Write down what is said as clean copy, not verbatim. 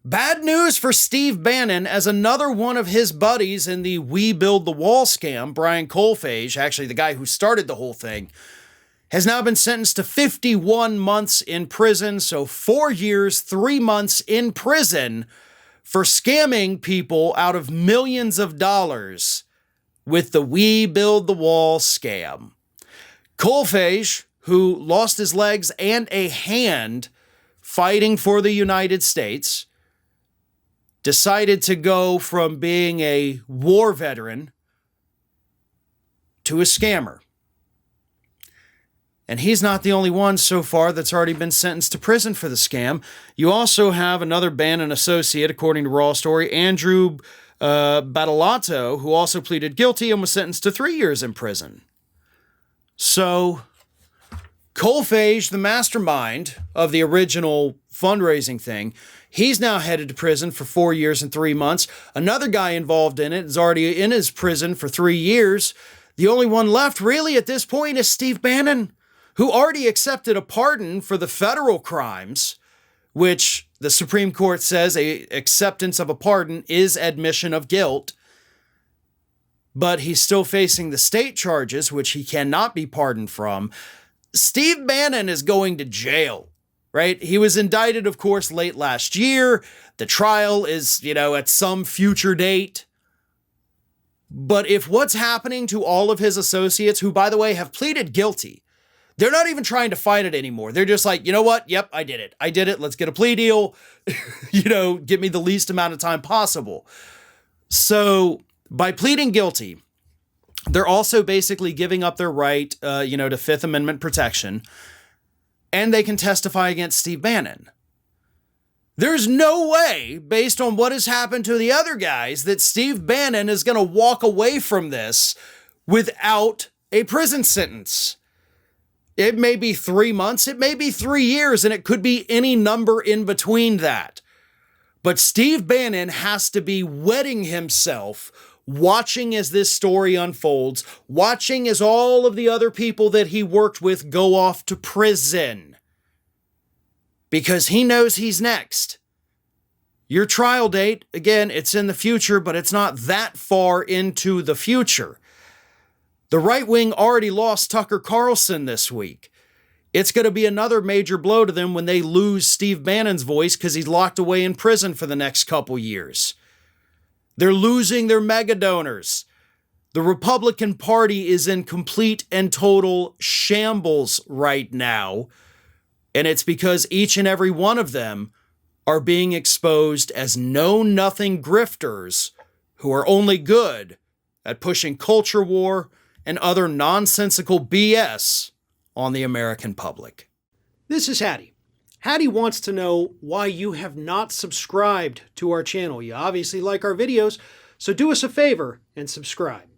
Bad news for Steve Bannon, as another one of his buddies in the We Build the Wall scam, Brian Kolfage, actually the guy who started the whole thing, has now been sentenced to 51 months in prison. So 4 years, 3 months in prison for scamming people out of millions of dollars with the We Build the Wall scam. Kolfage, who lost his legs and a hand fighting for the United States, decided to go from being a war veteran to a scammer. And he's not the only one so far that's already been sentenced to prison for the scam. You also have another Bannon associate, according to Raw Story, Andrew Battolato, who also pleaded guilty and was sentenced to 3 years in prison. So, Kolfage, the mastermind of the original fundraising thing, he's now headed to prison for 4 years and 3 months. Another guy involved in it is already in his prison for 3 years. The only one left really at this point is Steve Bannon, who already accepted a pardon for the federal crimes, which the Supreme Court says a acceptance of a pardon is admission of guilt. But he's still facing the state charges, which he cannot be pardoned from. Steve Bannon is going to jail, right? He was indicted, of course, late last year. The trial is, at some future date. But if what's happening to all of his associates, who, by the way, have pleaded guilty, they're not even trying to fight it anymore. They're just like, you know what? Yep, I did it. I did it. Let's get a plea deal. Give me the least amount of time possible. So by pleading guilty, they're also basically giving up their right, to Fifth Amendment protection, and they can testify against Steve Bannon. There's no way, based on what has happened to the other guys, that Steve Bannon is going to walk away from this without a prison sentence. It may be 3 months, it may be 3 years, and it could be any number in between that. But Steve Bannon has to be wetting himself, watching as this story unfolds, watching as all of the other people that he worked with go off to prison. Because he knows he's next. Your trial date, again, it's in the future, but it's not that far into the future. The right wing already lost Tucker Carlson this week. It's going to be another major blow to them when they lose Steve Bannon's voice because he's locked away in prison for the next couple years. They're losing their mega donors. The Republican Party is in complete and total shambles right now. And it's because each and every one of them are being exposed as know-nothing grifters who are only good at pushing culture war and other nonsensical BS on the American public. This is Hattie. Hattie wants to know why you have not subscribed to our channel. You obviously like our videos, so do us a favor and subscribe.